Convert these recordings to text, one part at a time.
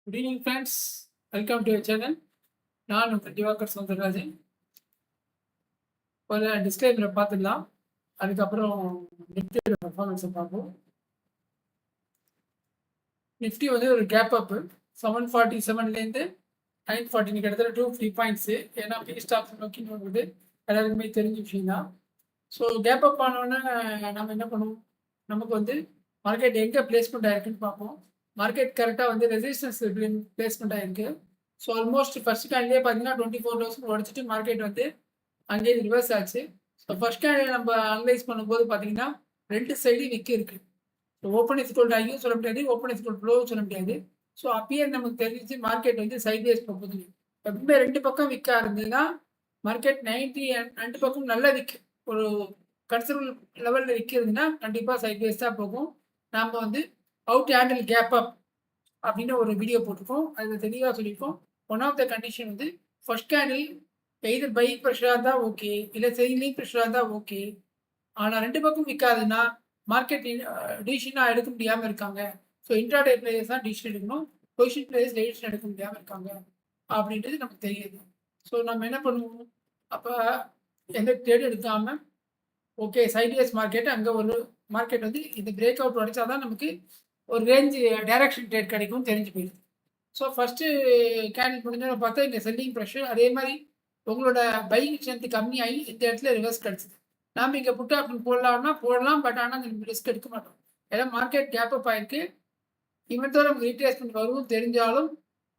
Good evening friends, welcome to your channel. நான் உங்கள் திவாகர் சௌந்தரராஜன். ஒரு டிஸ்க்ளைமரை பார்த்துடலாம், அதுக்கப்புறம் நிஃப்டியோட பர்ஃபார்மன்ஸை பார்ப்போம். நிஃப்டி வந்து ஒரு கேப் அப்பு 747லேருந்து 940 கிட்டத்தட்ட 250 பாயிண்ட்ஸு. ஏன்னா பி ஸ்டாக்ஸ் நோக்கி வருது, எல்லாருக்குமே தெரிஞ்ச விஷயம் தான். ஸோ கேப் அப் ஆனோடனே நம்ம என்ன பண்ணுவோம், நமக்கு வந்து மார்க்கெட் எங்கே பிளேஸ்மெண்ட் ஆயிருக்குன்னு பார்ப்போம். மார்க்கெட் கரெக்டாக வந்து ரெசிஸ்டன்ஸ் பிளேஸ்மெண்ட் ஆயிருக்கு. ஸோ ஆல்மோஸ்ட் ஃபர்ஸ்ட் கேண்ட்லேயே பார்த்தீங்கன்னா 24,000 உடச்சிட்டு மார்க்கெட் வந்து அங்கேயே ரிவர்ஸ் ஆச்சு. ஸோ ஃபர்ஸ்ட் கேண்டில் நம்ம அனலைஸ் பண்ணும்போது பார்த்தீங்கன்னா 2 சைடு விற்க இருக்கு. ஸோ ஓப்பன் இஸ்கோல்ட் ஆகியும் சொல்ல முடியாது, ஓப்பன் இஸ்கோல்ட் ஃப்ளோவும் சொல்ல முடியாது. ஸோ அப்பயே நமக்கு தெரிஞ்சு மார்க்கெட் வந்து சைட்வேஸ் போகுது. எப்பவுமே 2 பக்கம் விற்க இருந்ததுன்னா மார்க்கெட் 90 2 பக்கம் நல்லா விற்கும். ஒரு கன்சர்வல் லெவலில் விற்கிறதுனா கண்டிப்பாக சைட்வேஸ் தான் போகும். நாம் வந்து அவுட் ஹேண்டில் கேப் அப் அப்படின்னு ஒரு வீடியோ போட்டிருக்கோம், அதில் தெளிவாக சொல்லியிருக்கோம். ஒன் ஆஃப் த கண்டிஷன் வந்து ஃபர்ஸ்ட் கேண்டில் எய்தர் பை ப்ரெஷராக இருந்தால் ஓகே, இல்லை செல்லிங் ப்ரெஷராக இருந்தால் ஓகே. ஆனால் 2 பக்கம் விற்காதுன்னா மார்க்கெட் டிசிஷனாக எடுக்க முடியாமல் இருக்காங்க. ஸோ இன்ட்ராடே பிளேயர்ஸ் தான் டிசிஷன் எடுக்கணும், பொசிஷன் பிளேயர்ஸ் டிசிஷன் எடுக்க முடியாமல் இருக்காங்க அப்படின்றது நமக்கு தெரியுது. ஸோ நம்ம என்ன பண்ணுவோம், அப்போ எந்த ட்ரேட் எடுக்காமல் ஓகே சைட்வேஸ் மார்க்கெட், அங்கே ஒரு மார்க்கெட் வந்து இந்த பிரேக் அவுட் உடைச்சா தான் நமக்கு ஒரு ரேஞ்சு டைரக்ஷன் ட்ரேட் கிடைக்கும்னு தெரிஞ்சு போயிடுது. ஸோ ஃபஸ்ட்டு கேண்டில் முடிஞ்சோன்னு பார்த்தா இங்கே செல்லிங் ப்ரெஷர், அதே மாதிரி உங்களோட பையிங் ஸ்ட்ரென்த் கம்மியாகி இந்த இடத்துல ரிவர்ஸ் கிடச்சிது. நாம் இங்கே புட் ஆப்ஷன் போடலாம்னா போடலாம், பட் ஆனால் நம்ம ரிஸ்க் எடுக்க மாட்டோம். ஏன்னா மார்க்கெட் கேப் அப் ஆயிருக்கு. இவன் தான் நமக்கு ரீட்ரேஸ்மெண்ட் வரும் தெரிஞ்சாலும்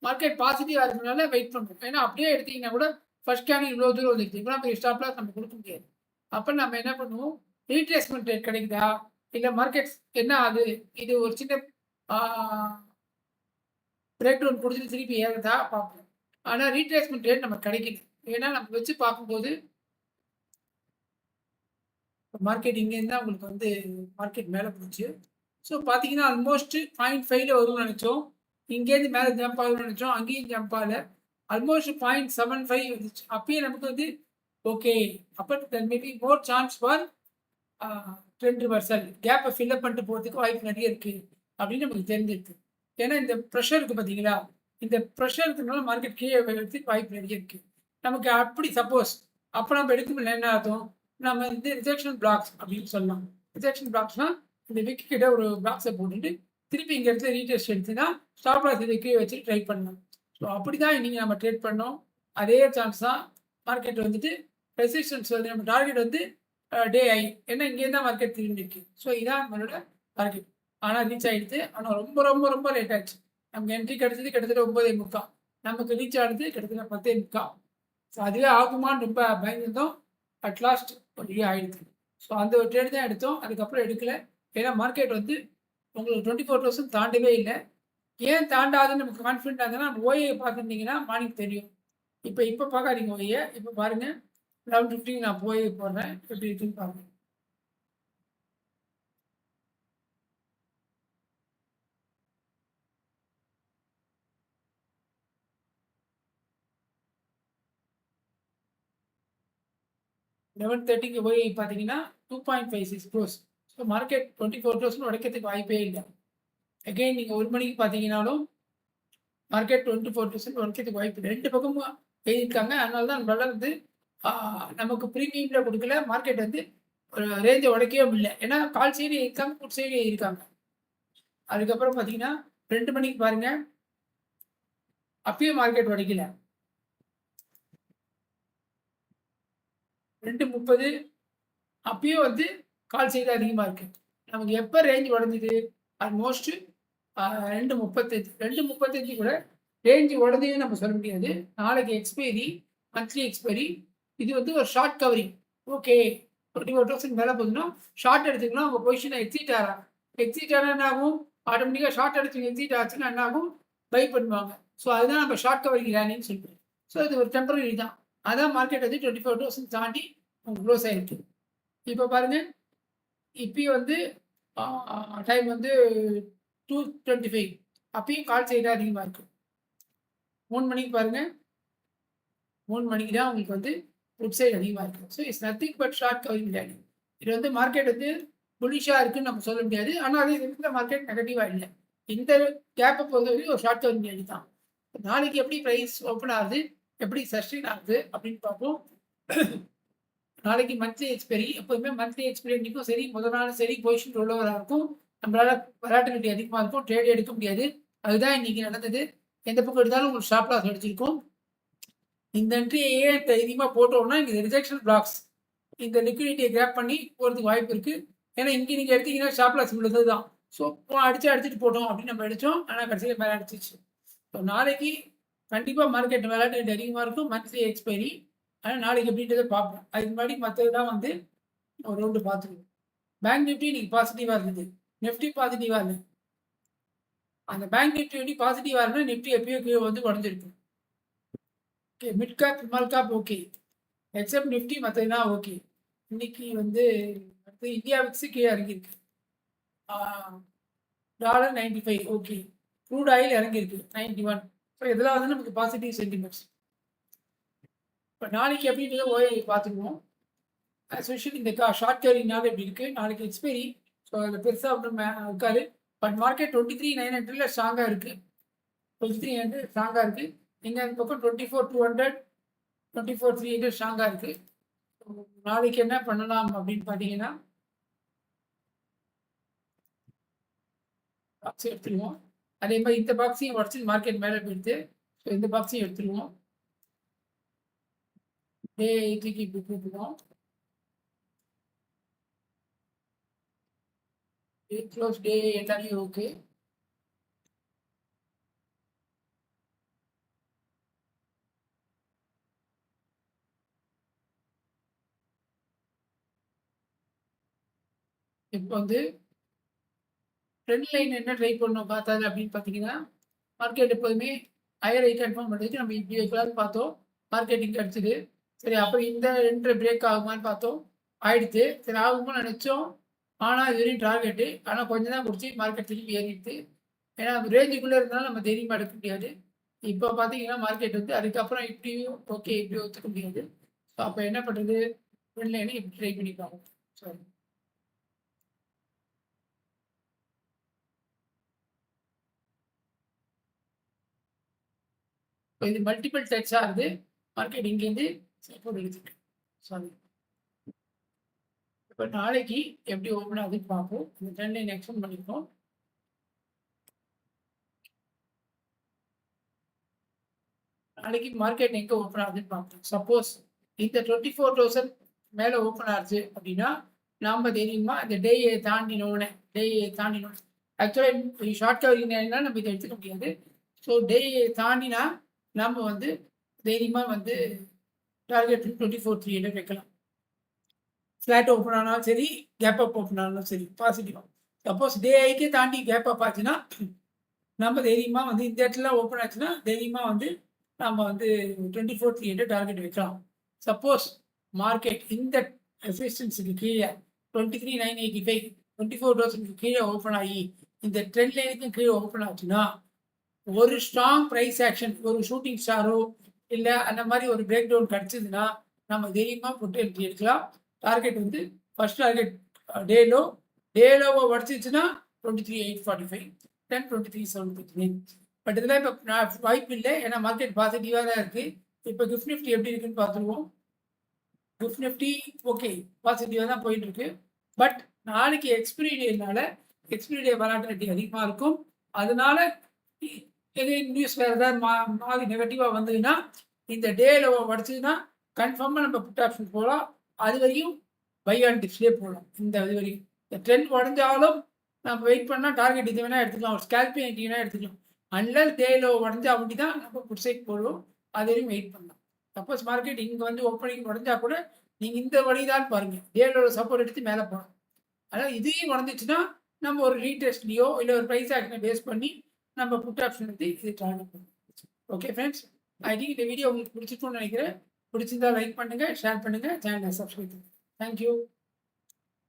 மார்க்கெட் பாசிட்டிவாக இருக்கிறதுனால வெயிட் பண்ணுறோம். ஏன்னா அப்படியே எடுத்தீங்கன்னா கூட ஃபர்ஸ்ட் கேண்டில் இவ்வளோ தூரம் வந்துருக்கு, இவ்வளோ பெரிய ஸ்டாப் லாஸ் நம்ம கொடுக்க முடியாது. அப்போ நம்ம என்ன பண்ணுவோம், ரீட்ரேஸ்மெண்ட் ரேட் கிடைக்குதா, இல்லை மார்க்கெட்ஸ் என்ன ஆகுது, இது ஒரு சின்ன பிரேக் டவுன் கொடுத்துட்டு திருப்பி ஏறுதா பார்ப்போம். ஆனால் ரீட்ரேஸ்மெண்ட் ரேட் நமக்கு கிடைக்குது. ஏன்னா நம்ம வச்சு பார்க்கும்போது மார்க்கெட் இங்கேருந்து தான் உங்களுக்கு வந்து மார்க்கெட் மேலே போச்சு. ஸோ பார்த்தீங்கன்னா ஆல்மோஸ்ட் 0.5 வரும்னு நினச்சோம், இங்கேருந்து மேலே ஜம்ப் ஆகும்னு நினச்சோம், அங்கேயும் ஜம்ப் ஆகல. ஆல்மோஸ்ட் 0.75 வந்துச்சு. அப்பயே நமக்கு வந்து ஓகே, அப்போ maybe more chance for trend reversal, கேப்பை ஃபில்அப் பண்ணிட்டு போகிறதுக்கு வாய்ப்பு நிறைய இருக்குது அப்படின்னு நமக்கு தெரிஞ்சிருக்கு. ஏன்னா இந்த ப்ரெஷர் இருக்குது பார்த்தீங்களா, இந்த ப்ரெஷர் இருக்கிறதுனால மார்க்கெட் கீழே எடுத்துக்கு வாய்ப்பு நிறைய இருக்குது. நமக்கு அப்படி சப்போஸ் அப்போ நம்ம எடுக்க முடியல என்ன அர்த்தம், நம்ம வந்து ரிஜெக்ஷன் பிளாக்ஸ் அப்படின்னு சொல்லலாம். ரிஜெக்ஷன் பிளாக்ஸ்னால் இந்த விக்கி கிட்ட ஒரு பிளாக்ஸை போட்டுட்டு திருப்பி இங்கே இடத்துல ரீடெஸ்ட் எடுத்துன்னா ஸ்டாப் லாஸ் இதை கீழே வச்சு ட்ரை பண்ணலாம். ஸோ அப்படி தான் இன்றைக்கி நம்ம ட்ரேட் பண்ணோம். அதே சான்ஸ் தான் மார்க்கெட் வந்துட்டு ரெசிஸ்டன்ஸ் வந்து நம்ம டார்கெட் வந்து டே ஐ, ஏன்னா இங்கேருந்து தான் மார்க்கெட் திரும்பிருக்கு. ஸோ இதான் நம்மளோட டார்கெட். ஆனால் ரீச் ஆகிடுது, ஆனால் ரொம்ப ரொம்ப ரொம்ப லேட் ஆச்சு. நமக்கு என்ட்ரி கிடச்சது கிட்டத்தட்ட 9:45, நமக்கு ரீச் ஆனது கிட்டத்தட்ட 10:45. ஸோ அதுவே ஆகுமான்னு ரொம்ப பயந்துருந்தோம். அட்லாஸ்ட் ஒரு ஆகிடுது. ஸோ அந்த ஒரு ட்ரேட் தான் எடுத்தோம், அதுக்கப்புறம் எடுக்கலை. ஏன்னா மார்க்கெட் வந்து உங்களுக்கு 24,000 தாண்டவே இல்லை. ஏன் தாண்டாதுன்னு நமக்கு கான்ஃபிடென்ட்டாக இருந்ததுன்னா ஓஏ பார்த்துருந்தீங்கன்னா மார்னிங் தெரியும். இப்போ பார்க்காதீங்க ஓஏ, இப்போ பாருங்கள் 11:50 நான் போய் போடுறேன், எப்படி இருக்குன்னு பாருங்கள். லெவன் தேர்ட்டிக்கு போய் பார்த்தீங்கன்னா 2.56 க்ரோஸ். ஸோ மார்க்கெட் 24,000 உடைக்கிறதுக்கு வாய்ப்பே இல்லை. அகெயின் நீங்கள் 1 மணிக்கு பார்த்தீங்கன்னாலும் மார்க்கெட் 24,000 உடைக்கிறதுக்கு வாய்ப்பு இல்லை. 2 பக்கமும் எழுதியிருக்காங்க. அதனால தான் நம்மளால வந்து நமக்கு ப்ரீமியமில் கொடுக்கல. மார்க்கெட் வந்து ஒரு ரேஞ்சை உடைக்கவே முடியல. ஏன்னா கால் சைடு இருக்காங்க, புட் சைடு இருக்காங்க. அதுக்கப்புறம் பார்த்தீங்கன்னா 2 மணிக்கு பாருங்கள், அப்பயும் மார்க்கெட் உடைக்கல. 2:30 அப்பயும் வந்து கால் சைடு அதிகமாக இருக்குது. நமக்கு எப்போ ரேஞ்ச் உடஞ்சிது, ஆல்மோஸ்ட் 2:35. 2:35 கூட ரேஞ்ச் உடஞ்சதுன்னு நம்ம சொல்ல முடியாது. நாளைக்கு எக்ஸ்பைரி, மந்த்லி எக்ஸ்பைரி. இது வந்து ஒரு ஷார்ட் கவரிங். ஓகே, 24,000 மேலே போதுன்னா ஷார்ட் எடுத்துக்கலாம். உங்கள் பொசிஷனை எக்ஸிட் ஆகிறாங்க. எக்ஸிட் ஆனால் என்ன ஆகும், ஆட்டோமேட்டிக்காக ஷார்ட் எடுத்து எக்ஸிட் ஆச்சுன்னா என்ன ஆகும், பை பண்ணுவாங்க. ஸோ அதுதான் நம்ம ஷார்ட் கவரிங் ரேனின்னு சொல்லுவோம். ஸோ இது ஒரு டெம்பரரி தான். அதான் மார்க்கெட் வந்து 24,000 தாண்டி க்ளோஸ் ஆகிருக்கு. இப்போ பாருங்கள், இப்பயும் வந்து டைம் வந்து 2:25, அப்பயும் கால் சைடு அதிகமாக இருக்குது. 3 மணிக்கு பாருங்கள், 3 மணிக்கு தான் உங்களுக்கு வந்து புட் சைடு அதிகமாக இருக்குது. So it's nothing but short covering rally. இது வந்து மார்க்கெட் வந்து புலிஷாக இருக்குன்னு நம்ம சொல்ல முடியாது. ஆனால் அதே சமயத்தில் மார்க்கெட் நெகட்டிவாக இல்லை. இந்த கேப்பை பொறுத்தவரைக்கும் ஒரு ஷார்ட் கவரிங் அடி தான். நாளைக்கு எப்படி ப்ரைஸ் ஓப்பன் ஆகுது, எப்படி சஸ்டெயின் ஆகுது அப்படின்னு பார்ப்போம். நாளைக்கு மந்த்லி எக்ஸ்பைரி, எப்போதுமே மந்த்லி எக்ஸ்பைரி அன்றைக்கும் சரி, முதல் நாள் சரி, பொசிஷன் ரோலோவராக இருக்கும். நம்மளால வராட்டிலிட்டி அதிகமாக இருக்கும், ட்ரேட் எடுக்க முடியாது. அதுதான் இன்னைக்கு நடந்தது. எந்த பக்கம் எடுத்தாலும் உங்களுக்கு ஸ்டாப் லாஸ் அடிச்சிருக்கும். இந்த என்ட்ரியை ஏன் தைரியமாக போட்டோம்னா, இங்கே ரிஜெக்ஷன் பிளாக்ஸ், இந்த லிக்விடிட்டியை கிராப் பண்ணி போகிறதுக்கு வாய்ப்பு இருக்குது. ஏன்னா இங்கே நீங்கள் எடுத்தீங்கன்னா ஸ்டாப் லாஸ் உள்ளது தான். ஸோ அடிச்சுட்டு போட்டோம் அப்படின்னு நம்ம அடித்தோம். ஆனால் கடைசியில் மேலே அடிச்சிச்சு. ஸோ நாளைக்கு கண்டிப்பாக மார்க்கெட் விளையாட்டு அதிகமாக இருக்கும், மந்த்லி எக்ஸ்பைரி. ஆனால் நாளைக்கு எப்படின்றத பார்ப்போம். அதுக்கு முன்னாடி மற்றதெல்லாம் வந்து ஒரு ரவுண்டு பார்த்துருவோம். பேங்க் நிஃப்டி இன்னைக்கு பாசிட்டிவாக இருந்தது, நிஃப்டி பாசிட்டிவாக இல்லை. அந்த பேங்க் நிஃப்டி வந்து பாசிட்டிவாக இருந்தால் நிஃப்டி எப்பயோ கீழே வந்து உடஞ்சிருக்கு. Okay, mid cap small cap okay, except Nifty மற்றதுலாம் ஓகே. இன்னைக்கு வந்து அடுத்து இந்தியா விக்ஸு கீழே இறங்கியிருக்கு. $95 ஓகே. க்ரூட் ஆயில் இறங்கியிருக்கு 91. ஸோ இதெல்லாம் வந்து நமக்கு பாசிட்டிவ் சென்டிமெண்ட்ஸ். இப்போ நாளைக்கு எப்படின்றத ஓஏ பார்த்துக்குவோம். எஸ்பெஷலி இந்த ஷார்ட் கவரிங்னால எப்படி இருக்குது, நாளைக்கு எக்ஸ்பைரி. ஸோ அதில் பெருசாக ஒன்றும் இருக்காது. பட் மார்க்கெட் 23,900 ஸ்ட்ராங்காக இருக்குது. 23,900 ஸ்ட்ராங்காக இருக்குது. நீங்கள் அந்த பக்கம் 24,200, 24,300 ஸ்ட்ராங்காக இருக்குது. நாளைக்கு என்ன பண்ணலாம் அப்படின்னு பார்த்தீங்கன்னா, பாக்ஸ் எடுத்துருவோம். அதே மாதிரி இந்த பாக்ஸையும் உடச்சி மார்க்கெட் மேலே போயிடுது. ஸோ இந்த பாக்ஸையும் எடுத்துருவோம். டே 80க்கு இப்படி போட்டுருவோம். க்ளோஸ் டே எல்லாமே ஓகே. இப்போ வந்து ட்ரெண்ட் லைன் என்ன ட்ரை பண்ணோம் பார்த்தாது அப்படின்னு பார்த்தீங்கன்னா, மார்க்கெட் எப்போதுமே ஹையர் ஐ கன்ஃபார்ம் பண்ணுறதுக்கு நம்ம இப்படி வைக்கலாம்னு பார்த்தோம். மார்க்கெட் இங்கே அடிச்சுது. சரி, அப்புறம் இந்த ரெண்டு பிரேக் ஆகுமான்னு பார்த்தோம், ஆயிடுச்சு. சரி ஆகுமான்னு நினச்சோம். ஆனால் இது வரையும் டார்கெட்டு, ஆனால் கொஞ்சம் தான் குடிச்சு மார்க்கெட் திருப்பி ஏறிடுது. ஏன்னா ரேஞ்சுக்குள்ளே இருந்தாலும் நம்ம தைரியமாக எடுக்க முடியாது. இப்போ பார்த்தீங்கன்னா மார்க்கெட் வந்து அதுக்கப்புறம் இப்படியும் ஓகே, இப்படி ஒத்துக்க முடியாது. ஸோ அப்போ என்ன பண்ணுறது, ட்ரெண்ட் லைனை இப்படி ட்ரை பண்ணி பார்ப்போம். சரி, இப்போ இது மல்டிபிள் டச் ஆகுது. மார்க்கெட் இங்கேருந்து சப்போர்ட் எடுத்துருக்கு. சாரி, இப்போ நாளைக்கு எப்படி ஓப்பன் ஆகுதுன்னு பார்ப்போம். இந்த ட்ரெண்ட் லைன் எக்ஸ்டெண்ட் பண்ணிப்போம். நாளைக்கு மார்க்கெட் எங்கே ஓப்பன் ஆகுதுன்னு பார்ப்போம். சப்போஸ் இந்த 24,000 மேலே ஓப்பன் ஆச்சு அப்படின்னா நாம் தைரியமாக இந்த டேயை தாண்டினோன்னு ஆக்சுவலாக ஷார்ட் கவரிங் நம்ம இதை எடுத்துக்க முடியாது. ஸோ டேயை தாண்டினா நம்ம வந்து தைரியமாக வந்து டார்கெட் 24,300 வைக்கலாம். ஃப்ளாட் ஓப்பன் ஆனாலும் சரி, கேப் அப் ஓப்பன் ஆனாலும் சரி, பாசிட்டிவாக. சப்போஸ் டே ஐக்கே தாண்டி கேப் அப் ஆச்சுன்னா நம்ம தைரியமாக வந்து இந்த இடத்துல ஓப்பன் ஆச்சுன்னா தைரியமாக வந்து நம்ம வந்து 24,300 டார்கெட் வைக்கலாம். சப்போஸ் மார்க்கெட் இந்த ரெசிஸ்டன்ஸுக்கு கீழே 23,985, 24,000 கீழே ஓப்பன் ஆகி இந்த ட்ரெண்ட் லைனுக்கும் கீழே ஓப்பன் ஆச்சுன்னா ஒரு ஸ்ட்ராங் ப்ரைஸ் ஆக்ஷன், ஒரு ஷூட்டிங் ஸ்டாரோ இல்லை அந்த மாதிரி ஒரு பிரேக் டவுன் கிடச்சிதுன்னா நம்ம தைரியமாக போட்டு என்ட்ரி எடுக்கலாம். டார்கெட் வந்து ஃபர்ஸ்ட் டார்கெட் டேலோவை உடச்சிச்சுன்னா 23,845, 23,759. பட் இதெல்லாம் இப்போ வாய்ப்பு இல்லை, ஏன்னா மார்க்கெட் பாசிட்டிவாக தான் இருக்குது. இப்போ கிஃப்ட் நிஃப்டி எப்படி இருக்குன்னு பார்த்துருவோம். கிஃப்ட் நிஃப்டி ஓகே, பாசிட்டிவாக தான் போயிட்டு இருக்கு. பட் நாளைக்கு எக்ஸ்பிரி டேனால எக்ஸ்பிரி டே வாலட்டிலிட்டி அதிகமாக இருக்கும். அதனால நியூஸ் வேறு ஏதாவது மாதிரி நெகட்டிவாக வந்ததுன்னா இந்த டேல உடச்சதுன்னா கன்ஃபார்மாக நம்ம புட் ஆப்ஷன் போகலாம். அது வரையும் பை ஆன் டிப்ஸ்லேயே போகலாம். இந்த இது வரையும் இந்த ட்ரெண்ட் உடஞ்சாலும் நம்ம வெயிட் பண்ணால் டார்கெட் இது வேணால் எடுத்துக்கலாம், ஒரு ஸ்கேல்பிங் என்ட்ரி வேணால் எடுத்துக்கலாம். அன்லஸ் டேல உடஞ்சா அப்படி தான் நம்ம புட் சைட் போடுவோம். அது வரையும் வெயிட் பண்ணலாம். சப்போஸ் மார்க்கெட் இங்கே வந்து ஓப்பனிங் உடஞ்சா கூட நீங்கள் இந்த வழிதான் பாருங்கள், டேலோட சப்போர்ட் எடுத்து மேலே போகலாம். அதனால் இதையும் உடஞ்சிச்சுன்னா நம்ம ஒரு ரீடெஸ்ட்லையோ இல்லை ஒரு ப்ரைஸ் ஆக்ஷனை பேஸ் பண்ணி நம்ம புட் ஆப்ஷன் எடுத்து இது டார்கெட் பண்ணுவோம். ஓகே ஃப்ரெண்ட்ஸ், ஐ திங்க் இந்த வீடியோ உங்களுக்கு பிடிச்சிருக்கும்னு நினைக்கிறேன். பிடிச்சிருந்தா லைக் பண்ணுங்கள், ஷேர் பண்ணுங்கள், சேனலை சப்ஸ்கிரைப் பண்ணுங்கள். தேங்க்யூ.